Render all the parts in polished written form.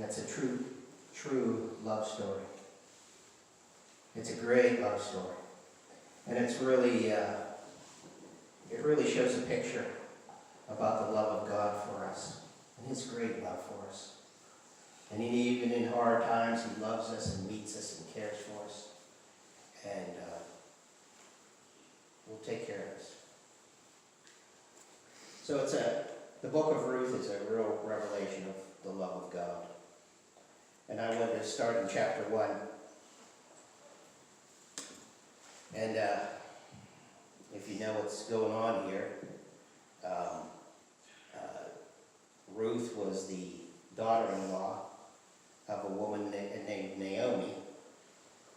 And it's a true love story. It's a great love story. And it's really, it really shows a picture about the love of God for us and His great love for us. And even in hard times, He loves us and meets us and cares for us. And will take care of us. So the book of Ruth is a real revelation of the love of God. And I want to start in chapter 1. And if you know what's going on here, Ruth was the daughter-in-law of a woman named Naomi,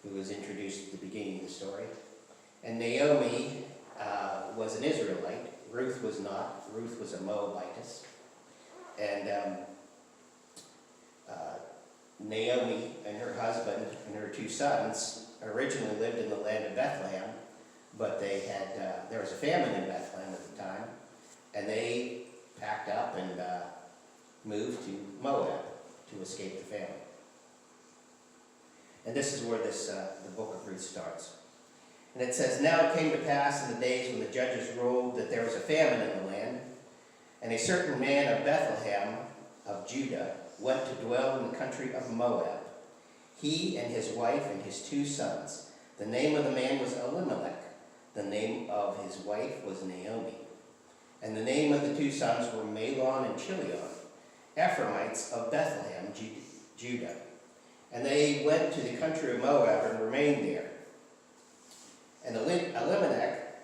who was introduced at the beginning of the story. And Naomi was an Israelite. Ruth was not. Ruth was a Moabitess. And Naomi and her husband and her 2 sons originally lived in the land of Bethlehem, but they had there was a famine in Bethlehem at the time, and they packed up and moved to Moab to escape the famine. And this is where the book of Ruth starts. And it says, "Now it came to pass in the days when the judges ruled that there was a famine in the land, and a certain man of Bethlehem of Judah went to dwell in the country of Moab, he and his wife and his 2 sons. The name of the man was Elimelech. The name of his wife was Naomi. And the name of the 2 sons were Mahlon and Chilion, Ephraimites of Bethlehem, Judah. And they went to the country of Moab and remained there. And Elimelech,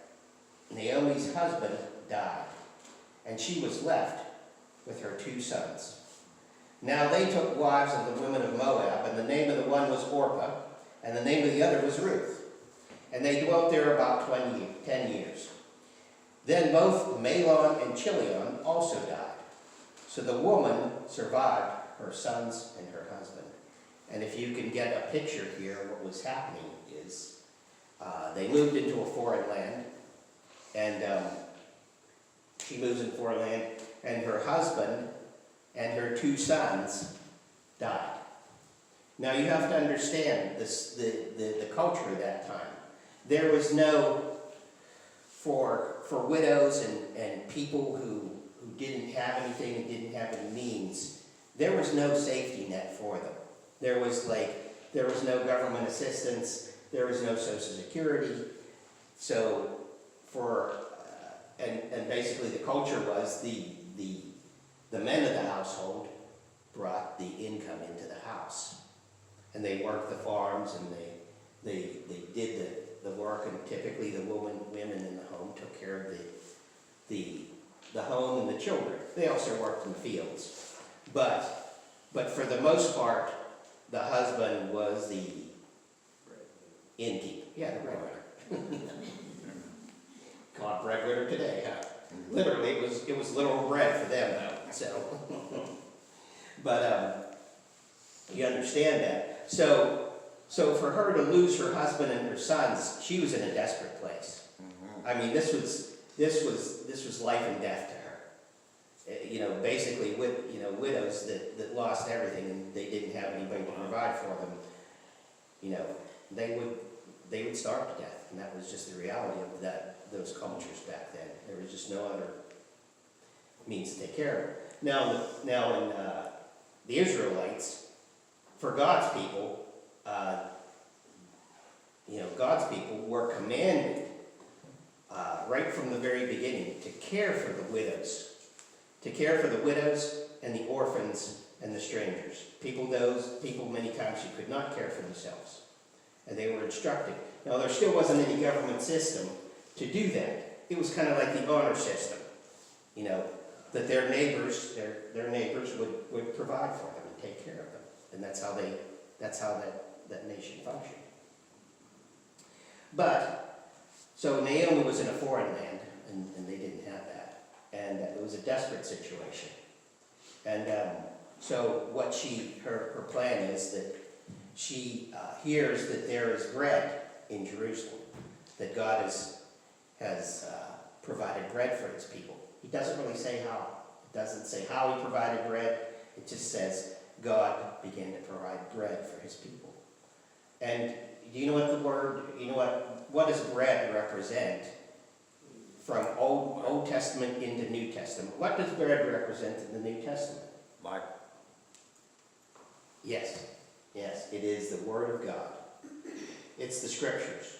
Naomi's husband, died, and she was left with her 2 sons. Now they took wives of the women of Moab, and the name of the one was Orpah, and the name of the other was Ruth. And they dwelt there about 10 years. Then both Mahlon and Chilion also died. So the woman survived her sons and her husband." And if you can get a picture here, what was happening is they moved into a foreign land, and she moves in foreign land, and her husband and her 2 sons died. Now you have to understand this, the culture at that time. There was no, for widows and people who didn't have anything and didn't have any means, there was no safety net for them. There was no government assistance, there was no Social Security. So and basically the culture was the men of the household brought the income into the house. And they worked the farms, and they did the work, and typically the women in the home took care of the home and the children. They also worked in the fields. But for the most part, the husband was the innkeeper. Yeah, the breadwinner. Call it breadwinner today, huh? Literally, it was literal bread for them, though. So, but you understand that. So for her to lose her husband and her sons, she was in a desperate place. I mean, this was life and death to her. Basically, widows that lost everything and they didn't have anybody to provide for them. They would starve to death, and that was just the reality of those cultures back then. There was just no other means to take care of it. Now in the Israelites, for God's people, God's people were commanded right from the very beginning to care for the widows, and the orphans and the strangers. People many times who could not care for themselves, and they were instructed. Now there still wasn't any government system to do that. It was kind of like the honor system, that their neighbors would provide for them and take care of them, and that's how that nation functioned. But so Naomi was in a foreign land, and they didn't have that, and it was a desperate situation. And so what her plan is that she hears that there is bread in Jerusalem, that God has provided bread for His people. He doesn't really say how. It doesn't say how He provided bread. It just says God began to provide bread for his people. And do you know what does bread represent from Old Testament into New Testament? What does bread represent in the New Testament? Bible. Yes, it is the Word of God. It's the Scriptures.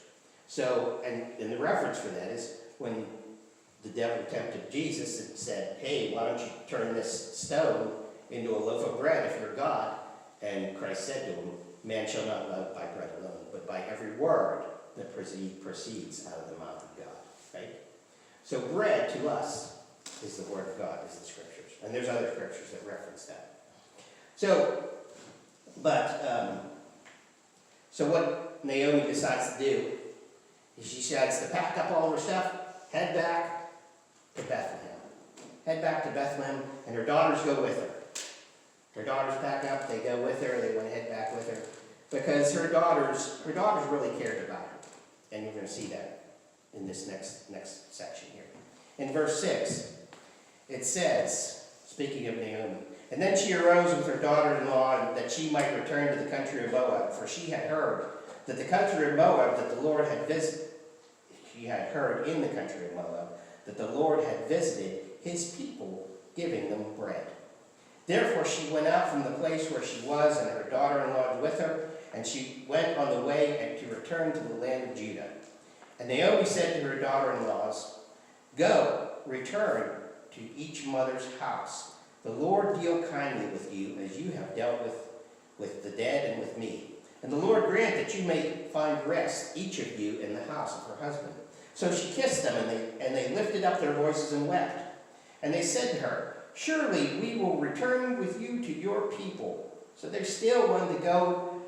So, and the reference for that is when the devil tempted Jesus and said, hey, why don't you turn this stone into a loaf of bread if you're God? And Christ said to him, man shall not live by bread alone, but by every word that proceeds out of the mouth of God. Right? So bread to us is the Word of God, is the Scriptures. And there's other Scriptures that reference that. So what Naomi decides to do is she decides to pack up all of her stuff, head back to Bethlehem. Head back to Bethlehem, and her daughters go with her. Her daughters pack up, they go with her, they want to head back with her. Because her daughters really cared about her. And you're going to see that in this next section here. In verse 6, it says, speaking of Naomi, and then she arose with her daughter-in-law that she might return to the country of Moab, for she had heard that the country of Moab that the Lord had visited, she had heard in the country of Moab that the Lord had visited his people, giving them bread. Therefore she went out from the place where she was, and her daughter-in-law with her, and she went on the way and to return to the land of Judah. And Naomi said to her daughter-in-laws, go, return to each mother's house. The Lord deal kindly with you as you have dealt with the dead and with me. And the Lord grant that you may find rest, each of you, in the house of her husband. So she kissed them, and they lifted up their voices and wept. And they said to her, surely we will return with you to your people. So they still wanted to go,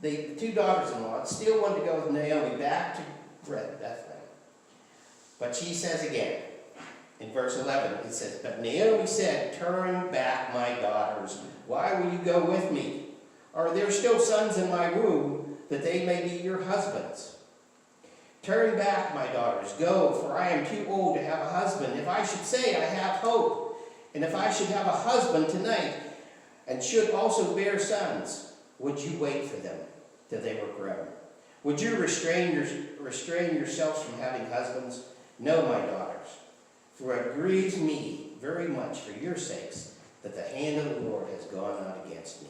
the two daughters-in-law still wanted to go with Naomi back to Bethlehem. But she says again, in verse 11, it says, but Naomi said, turn back, my daughters. Why will you go with me? Are there still sons in my womb, that they may be your husbands? Turn back, my daughters, go, for I am too old to have a husband. If I should say I have hope, and if I should have a husband tonight, and should also bear sons, would you wait for them till they were grown? Would you restrain yourselves from having husbands? No, my daughters, for it grieves me very much for your sakes that the hand of the Lord has gone out against me.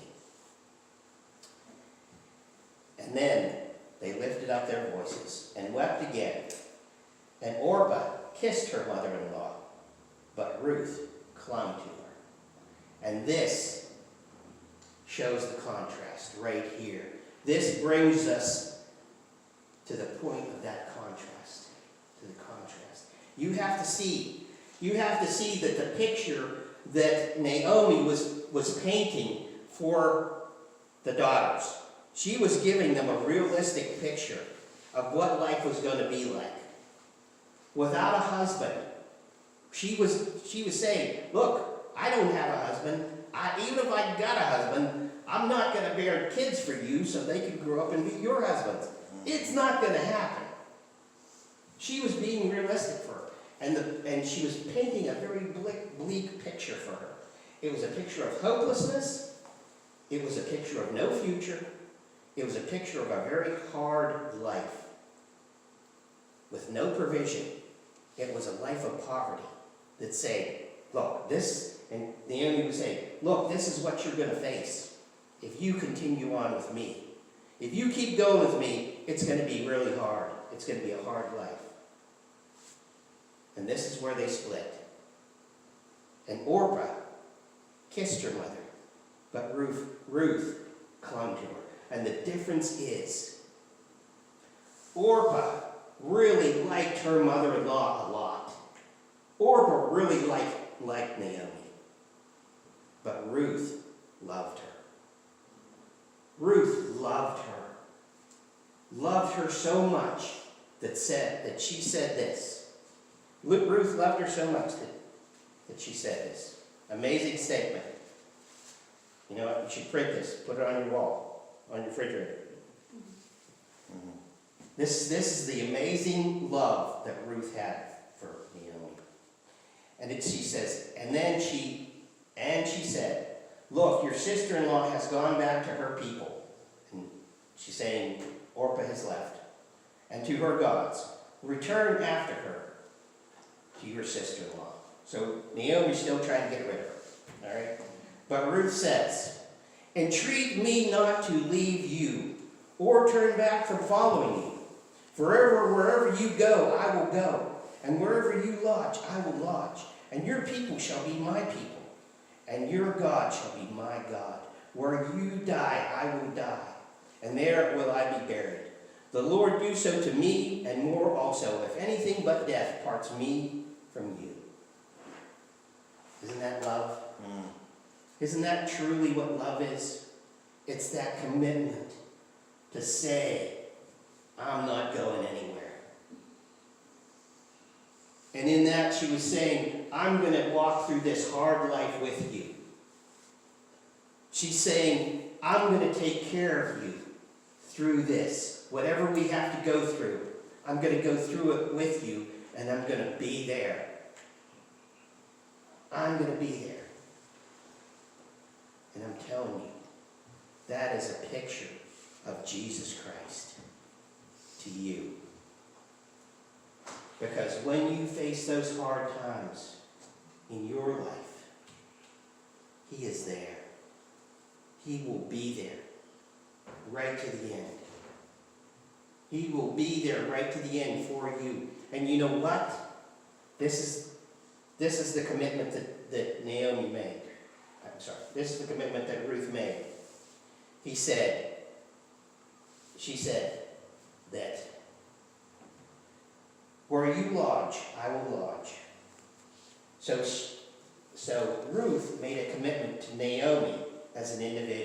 And then they lifted up their voices and wept again. And Orpah kissed her mother-in-law, but Ruth clung to her. And this shows the contrast right here. This brings us to the point of that contrast. To the contrast. You have to see that the picture that Naomi was painting for the daughters, she was giving them a realistic picture of what life was going to be like. Without a husband, she was saying, look, I don't have a husband. Even if I got a husband, I'm not going to bear kids for you so they can grow up and be your husbands. It's not going to happen. She was being realistic for her. And she was painting a very bleak picture for her. It was a picture of hopelessness. It was a picture of no future. It was a picture of a very hard life with no provision. It was a life of poverty that said, look, this, and Naomi would say, look, this is what you're going to face if you continue on with me. If you keep going with me, it's going to be really hard. It's going to be a hard life. And this is where they split. And Orpah kissed her mother, but Ruth clung to her. And the difference is, Orpah really liked her mother-in-law a lot. Orpah really liked Naomi. But Ruth loved her. Ruth loved her. Loved her so much that she said this. Ruth loved her so much that she said this. Amazing statement. You know what? You should print this. Put it on your wall, on your refrigerator. Mm-hmm. This is the amazing love that Ruth had for Naomi. And she says, and she said, Look, your sister-in-law has gone back to her people. And she's saying Orpah has left. And to her gods. Return after her to your sister-in-law. So Naomi's still trying to get rid of her. All right? But Ruth says, entreat me not to leave you or turn back from following you. Wherever you go, I will go. And wherever you lodge, I will lodge. And your people shall be my people. And your God shall be my God. Where you die, I will die. And there will I be buried. The Lord do so to me, and more also, if anything but death parts me from you. Isn't that love? Isn't that truly what love is? It's that commitment to say, I'm not going anywhere. And in that she was saying, I'm going to walk through this hard life with you. She's saying, I'm going to take care of you through this. Whatever we have to go through, I'm going to go through it with you, and I'm going to be there. I'm going to be there. And I'm telling you, that is a picture of Jesus Christ to you. Because when you face those hard times in your life, He is there. He will be there right to the end. He will be there right to the end for you. And you know what? This is the commitment that Naomi made. I'm sorry. This is the commitment that Ruth made. She said that where you lodge, I will lodge. So Ruth made a commitment to Naomi as an individual.